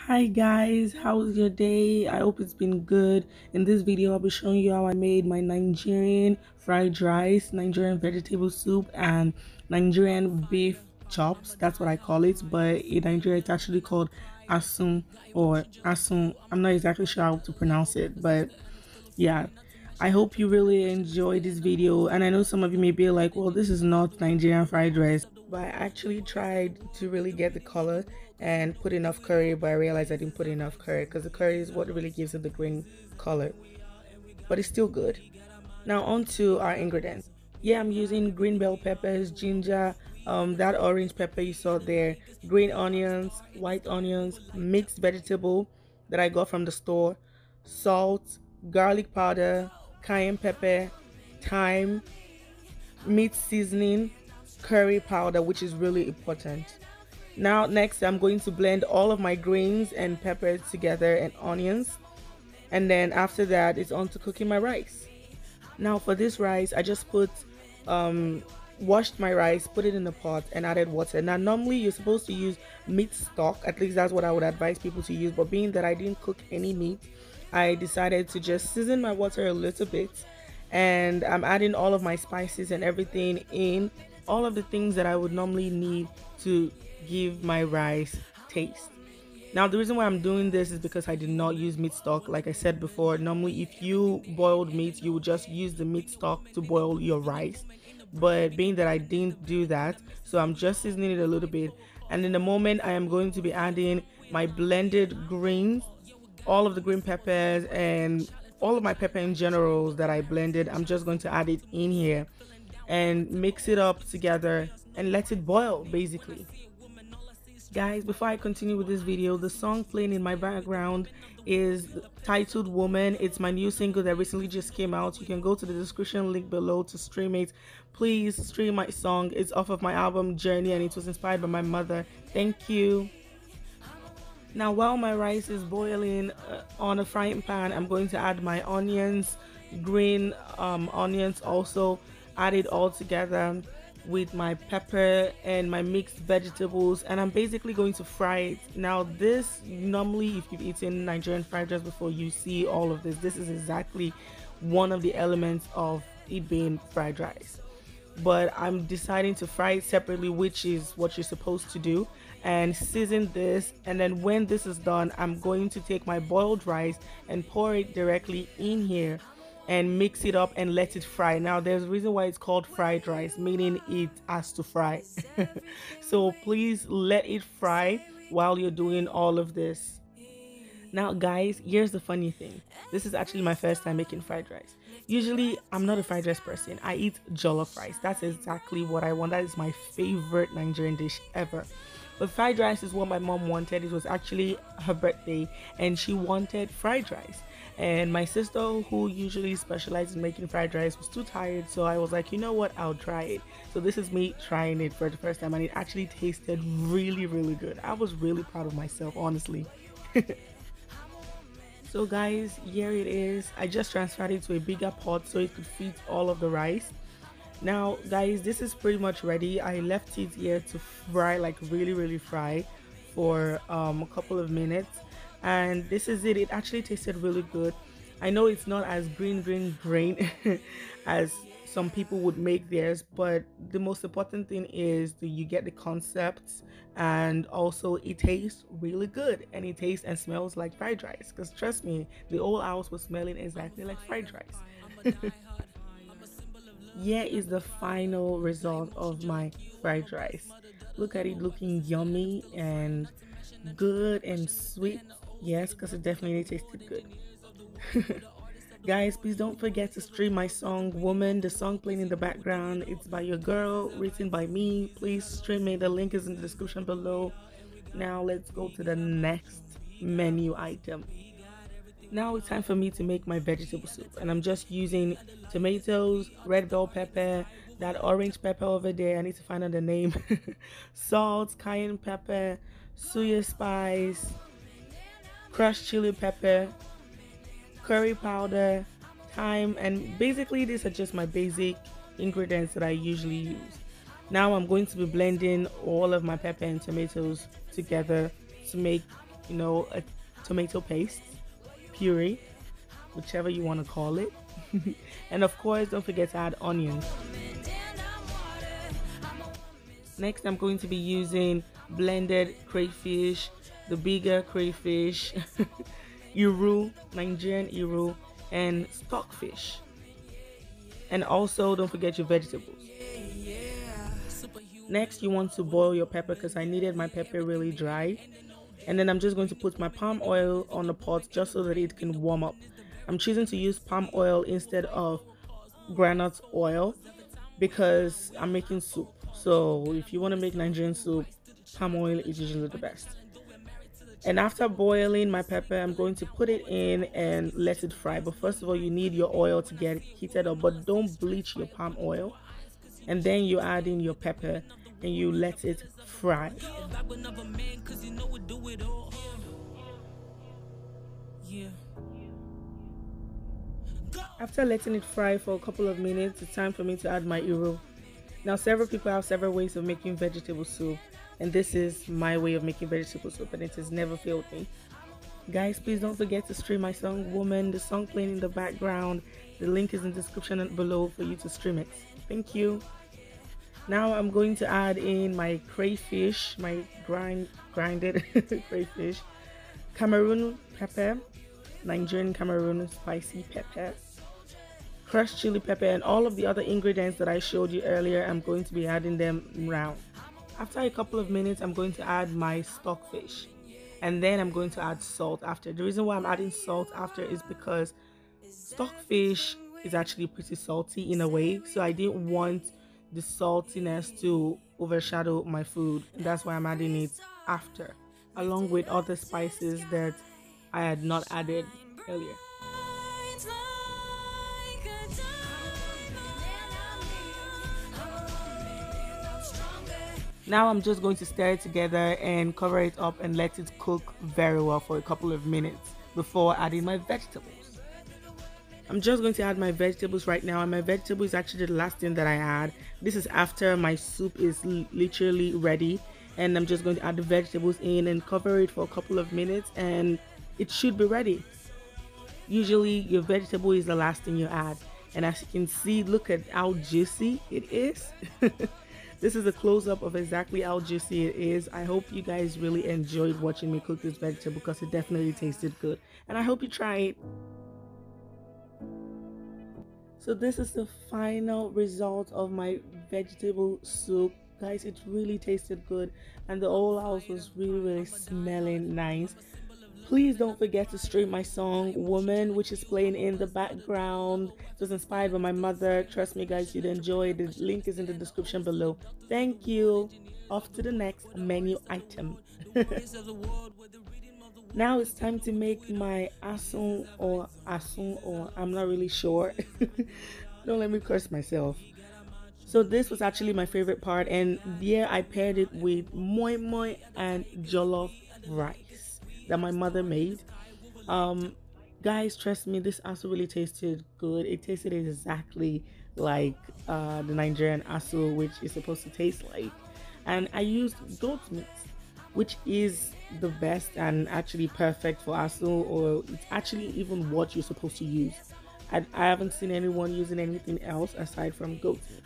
Hi guys, how was your day? I hope it's been good. In this video, I'll be showing you how I made my Nigerian fried rice, Nigerian vegetable soup, and Nigerian beef chops. That's what I call it, but in Nigeria, it's actually called Asun or Asun. I'm not exactly sure how to pronounce it, but yeah. I hope you really enjoyed this video, and I know some of you may be like, well, this is not Nigerian fried rice, but I actually tried to really get the color and put enough curry, but I realized I didn't put enough curry because the curry is what really gives it the green color, but it's still good. Now on to our ingredients. Yeah, I'm using green bell peppers, ginger, that orange pepper you saw there, green onions, white onions, mixed vegetable that I got from the store, salt, garlic powder, cayenne pepper, thyme, meat seasoning, curry powder, which is really important. Now next I'm going to blend all of my greens and peppers together and onions, and then after that it's on to cooking my rice. Now for this rice, I just put washed my rice, put it in the pot and added water. Now normally you're supposed to use meat stock, at least that's what I would advise people to use, but being that I didn't cook any meat, I decided to just season my water a little bit, and I'm adding all of my spices and everything in, all of the things that I would normally need to give my rice taste. Now, the reason why I'm doing this is because I did not use meat stock. Like I said before, normally if you boiled meat, you would just use the meat stock to boil your rice. But being that I didn't do that, so I'm just seasoning it a little bit. And in a moment, I am going to be adding my blended greens, all of the green peppers, and all of my pepper in general that I blended. I'm just going to add it in here and mix it up together and let it boil basically. Guys, before I continue with this video, the song playing in my background is titled Woman. It's my new single that recently just came out. You can go to the description link below to stream it. Please stream my song. It's off of my album Journey and it was inspired by my mother. Thank you. Now while my rice is boiling on a frying pan, I'm going to add my onions, green onions also, add it all together with my pepper and my mixed vegetables, and I'm basically going to fry it. Now this, normally if you've eaten Nigerian fried rice before, you see all of this. This is exactly one of the elements of it being fried rice, but I'm deciding to fry it separately, which is what you're supposed to do, and season this. And then when this is done, I'm going to take my boiled rice and pour it directly in here and mix it up and let it fry. Now there's a reason why it's called fried rice, meaning it has to fry. So please let it fry while you're doing all of this. Now guys, here's the funny thing. This is actually my first time making fried rice. Usually I'm not a fried rice person. I eat jollof rice. That's exactly what I want. That is my favorite Nigerian dish ever. But fried rice is what my mom wanted. It was actually her birthday and she wanted fried rice. And my sister, who usually specializes in making fried rice, was too tired. So I was like, you know what, I'll try it. So this is me trying it for the first time and it actually tasted really, really good. I was really proud of myself, honestly. So guys, here it is. I just transferred it to a bigger pot so it could fit all of the rice. Now guys, this is pretty much ready. I left it here to fry, like really fry for a couple of minutes, and this is it. It actually tasted really good. I know it's not as green as some people would make theirs, but the most important thing is that you get the concepts, and also it tastes really good and it tastes and smells like fried rice, because trust me, the whole house was smelling exactly like fried rice. Here is the final result of my fried rice. Look at it, looking yummy and good and sweet. Yes, because it definitely tasted good. Guys, please don't forget to stream my song Woman. The song playing in the background, it's by your girl, written by me. Please stream it. The link is in the description below. Now let's go to the next menu item. Now it's time for me to make my vegetable soup, and I'm just using tomatoes, red bell pepper, that orange pepper over there, I need to find out the name, salt, cayenne pepper, suya spice, crushed chili pepper, curry powder, thyme, and basically these are just my basic ingredients that I usually use. Now I'm going to be blending all of my pepper and tomatoes together to make you know, a tomato paste, puree, whichever you want to call it. And of course, don't forget to add onions. Next, I'm going to be using blended crayfish, the bigger crayfish, iru, Nigerian iru, and stockfish. And also, don't forget your vegetables. Next, you want to boil your pepper because I needed my pepper really dry. And then I'm just going to put my palm oil on the pot just so that it can warm up. I'm choosing to use palm oil instead of granite oil because I'm making soup. So if you want to make Nigerian soup, palm oil is usually the best. And after boiling my pepper, I'm going to put it in and let it fry. But first of all, you need your oil to get heated up, but don't bleach your palm oil. And then you add in your pepper and you let it fry. After letting it fry for a couple of minutes, it's time for me to add my iru. Now, several people have several ways of making vegetable soup, and this is my way of making vegetable soup, and it has never failed me. Guys, please don't forget to stream my song Woman, the song playing in the background. The link is in the description below for you to stream it. Thank you. Now I'm going to add in my crayfish, my grinded crayfish, Cameroon pepper, Nigerian Cameroon spicy pepper, crushed chili pepper, and all of the other ingredients that I showed you earlier. I'm going to be adding them round. After a couple of minutes, I'm going to add my stockfish, and then I'm going to add salt after. The reason why I'm adding salt after is because stockfish is actually pretty salty in a way, so I didn't want the saltiness to overshadow my food. That's why I'm adding it after, along with other spices that I had not added earlier. Now I'm just going to stir it together and cover it up and let it cook very well for a couple of minutes before adding my vegetables. I'm just going to add my vegetables right now, and my vegetable is actually the last thing that I add. This is after my soup is literally ready, and I'm just going to add the vegetables in and cover it for a couple of minutes, and it should be ready. Usually your vegetable is the last thing you add, and as you can see, look at how juicy it is. This is a close-up of exactly how juicy it is. I hope you guys really enjoyed watching me cook this vegetable because it definitely tasted good, and I hope you try it. So this is the final result of my vegetable soup. Guys, it really tasted good, and the whole house was really smelling nice. Please don't forget to stream my song Woman, which is playing in the background. It was inspired by my mother. Trust me guys, you'd enjoy. The link is in the description below. Thank you. Off to the next menu item. Now it's time to make my Asun or I'm not really sure. Don't let me curse myself. So this was actually my favorite part, and here I paired it with moi moi and jollof rice that my mother made. Guys, trust me, this asu really tasted good. It tasted exactly like the Nigerian asu, which is supposed to taste like. And I used goat meat, which is the best and actually perfect for asu, or it's actually even what you're supposed to use. I haven't seen anyone using anything else aside from goat meat.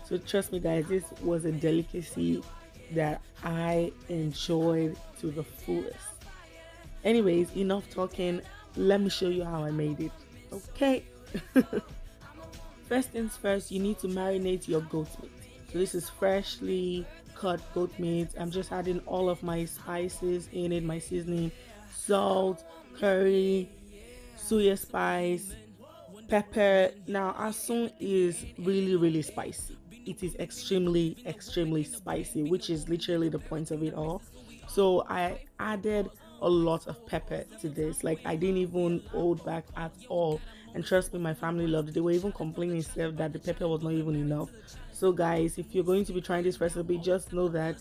So trust me guys, this was a delicacy that I enjoyed to the fullest. Anyways, enough talking, let me show you how I made it. Okay. First things first, you need to marinate your goat meat. So this is freshly cut goat meat. I'm just adding all of my spices in it, my seasoning, salt, curry, suya spice, pepper. Now asun is really spicy. It is extremely spicy, which is literally the point of it all. So I added a lot of pepper to this. Like, I didn't even hold back at all, and trust me, my family loved it. They were even complaining that the pepper was not even enough. So guys, if you're going to be trying this recipe, just know that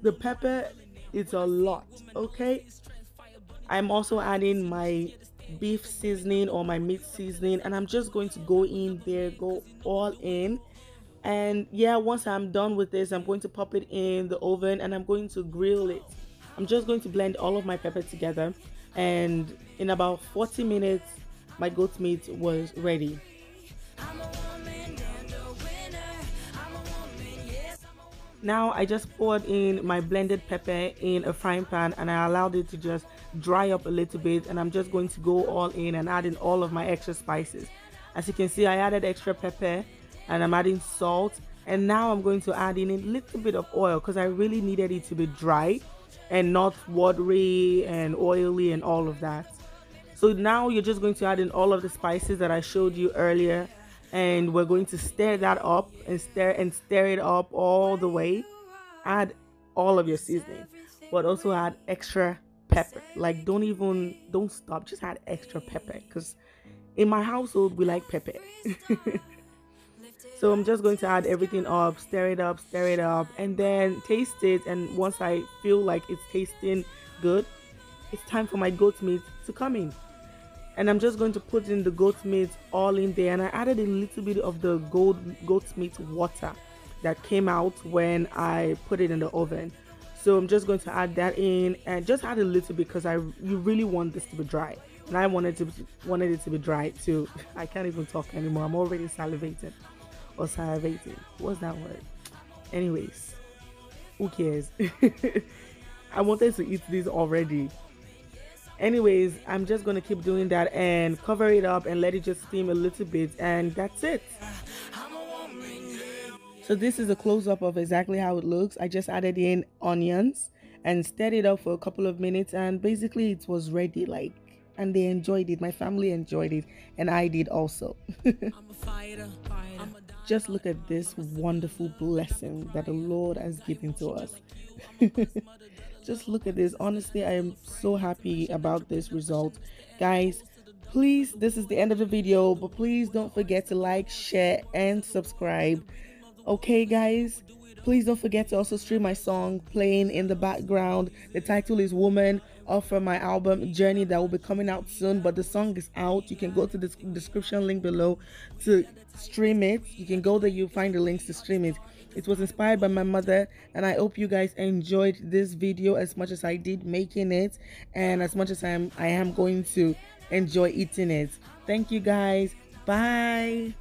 the pepper is a lot. Okay, I'm also adding my beef seasoning or my meat seasoning, and I'm just going to go in there, go all in. And yeah, once I'm done with this, I'm going to pop it in the oven and I'm going to grill it I'm just going to blend all of my pepper together, and in about 40 minutes my goat meat was ready. Now I just poured in my blended pepper in a frying pan and I allowed it to just dry up a little bit, and I'm just going to go all in and add in all of my extra spices. As you can see, I added extra pepper and I'm adding salt, and now I'm going to add in a little bit of oil because I really needed it to be dry and not watery and oily and all of that. So now you're just going to add in all of the spices that I showed you earlier, and we're going to stir that up and stir it up all the way. Add all of your seasoning, but also add extra pepper. Like don't stop, just add extra pepper, because in my household we like pepper. So I'm just going to add everything up, stir it up, and then taste it. And once I feel like it's tasting good, it's time for my goat meat to come in. And I'm just going to put in the goat meat all in there, and I added a little bit of the goat meat water that came out when I put it in the oven. So I'm just going to add that in, and just add a little bit because you really want this to be dry, and I wanted it to be dry too. I can't even talk anymore, I'm already salivating or salivating. What's that word? Anyways, who cares? I wanted to eat this already. Anyways, I'm just gonna keep doing that and cover it up and let it just steam a little bit, and that's it. So this is a close-up of exactly how it looks. I just added in onions and stirred it up for a couple of minutes, and basically it was ready, like, and they enjoyed it. My family enjoyed it, and I did also. Just look at this wonderful blessing that the Lord has given to us. Just look at this. Honestly, I am so happy about this result. Guys, please, this is the end of the video, but please don't forget to like, share, and subscribe. Okay, guys? Please don't forget to also stream my song playing in the background. The title is Woman, off from my album Journey that will be coming out soon, but the song is out. You can go to the description link below to stream it. You can go there, you'll find the links to stream it. It was inspired by my mother, and I hope you guys enjoyed this video as much as I did making it, and as much as I am going to enjoy eating it. Thank you guys. Bye.